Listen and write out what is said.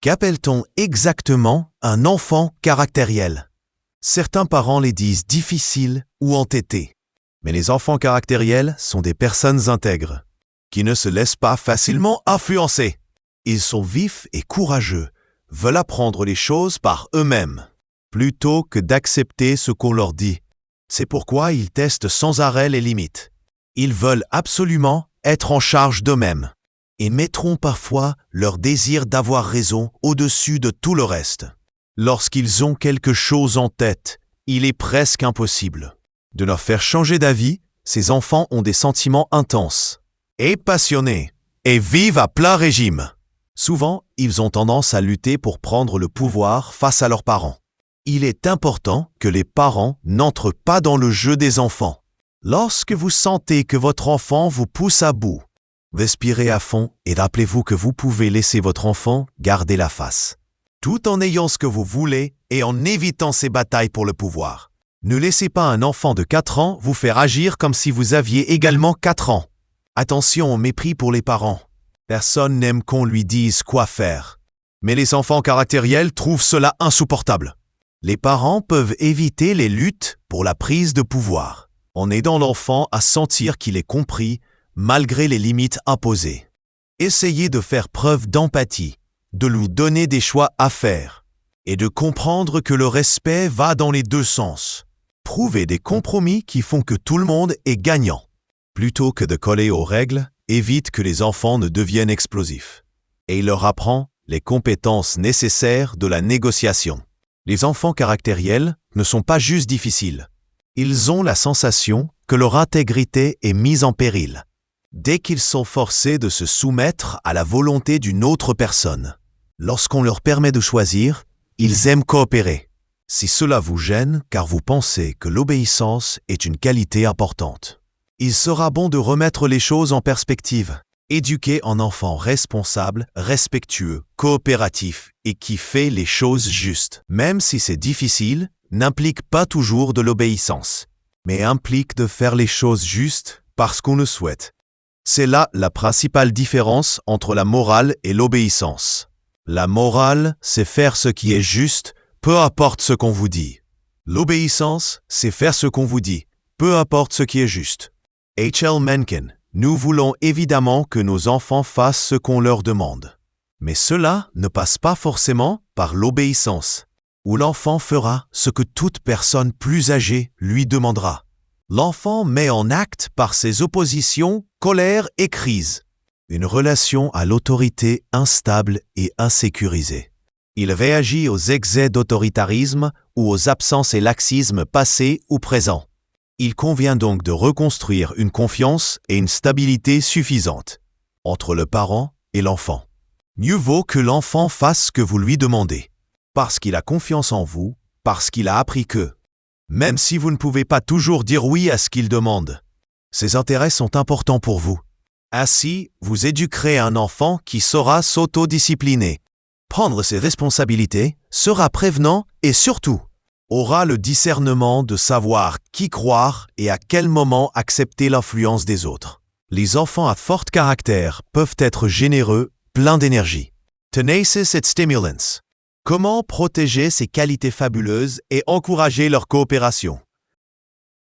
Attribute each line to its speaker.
Speaker 1: Qu'appelle-t-on exactement un enfant caractériel? Certains parents les disent difficiles ou entêtés. Mais les enfants caractériels sont des personnes intègres, qui ne se laissent pas facilement influencer. Ils sont vifs et courageux, veulent apprendre les choses par eux-mêmes, plutôt que d'accepter ce qu'on leur dit. C'est pourquoi ils testent sans arrêt les limites. Ils veulent absolument être en charge d'eux-mêmes et mettront parfois leur désir d'avoir raison au-dessus de tout le reste. Lorsqu'ils ont quelque chose en tête, il est presque impossible de leur faire changer d'avis. Ces enfants ont des sentiments intenses et passionnés et vivent à plein régime. Souvent, ils ont tendance à lutter pour prendre le pouvoir face à leurs parents. Il est important que les parents n'entrent pas dans le jeu des enfants. Lorsque vous sentez que votre enfant vous pousse à bout, respirez à fond et rappelez-vous que vous pouvez laisser votre enfant garder la face, tout en ayant ce que vous voulez et en évitant ces batailles pour le pouvoir. Ne laissez pas un enfant de 4 ans vous faire agir comme si vous aviez également 4 ans. Attention au mépris pour les parents. Personne n'aime qu'on lui dise quoi faire. Mais les enfants caractériels trouvent cela insupportable. Les parents peuvent éviter les luttes pour la prise de pouvoir, en aidant l'enfant à sentir qu'il est compris malgré les limites imposées. Essayez de faire preuve d'empathie, de lui donner des choix à faire et de comprendre que le respect va dans les deux sens. Trouvez des compromis qui font que tout le monde est gagnant. Plutôt que de coller aux règles, évite que les enfants ne deviennent explosifs. Et il leur apprend les compétences nécessaires de la négociation. Les enfants caractériels ne sont pas juste difficiles. Ils ont la sensation que leur intégrité est mise en péril dès qu'ils sont forcés de se soumettre à la volonté d'une autre personne. Lorsqu'on leur permet de choisir, ils aiment coopérer. Si cela vous gêne car vous pensez que l'obéissance est une qualité importante, il sera bon de remettre les choses en perspective. Éduquer un enfant responsable, respectueux, coopératif et qui fait les choses justes, même si c'est difficile, n'implique pas toujours de l'obéissance, mais implique de faire les choses justes parce qu'on le souhaite. C'est là la principale différence entre la morale et l'obéissance. La morale, c'est faire ce qui est juste, peu importe ce qu'on vous dit. L'obéissance, c'est faire ce qu'on vous dit, peu importe ce qui est juste. H.L. Mencken. Nous voulons évidemment que nos enfants fassent ce qu'on leur demande. Mais cela ne passe pas forcément par l'obéissance, où l'enfant fera ce que toute personne plus âgée lui demandera. L'enfant met en acte par ses oppositions, colère et crises, une relation à l'autorité instable et insécurisée. Il réagit aux excès d'autoritarisme ou aux absences et laxismes passés ou présents. Il convient donc de reconstruire une confiance et une stabilité suffisantes entre le parent et l'enfant. Mieux vaut que l'enfant fasse ce que vous lui demandez, parce qu'il a confiance en vous, parce qu'il a appris que, même si vous ne pouvez pas toujours dire oui à ce qu'il demande, ses intérêts sont importants pour vous. Ainsi, vous éduquerez un enfant qui saura s'autodiscipliner, prendre ses responsabilités, sera prévenant et surtout, aura le discernement de savoir qui croire et à quel moment accepter l'influence des autres. Les enfants à fort caractère peuvent être généreux, pleins d'énergie. Tenacious et stimulants. Comment protéger ces qualités fabuleuses et encourager leur coopération?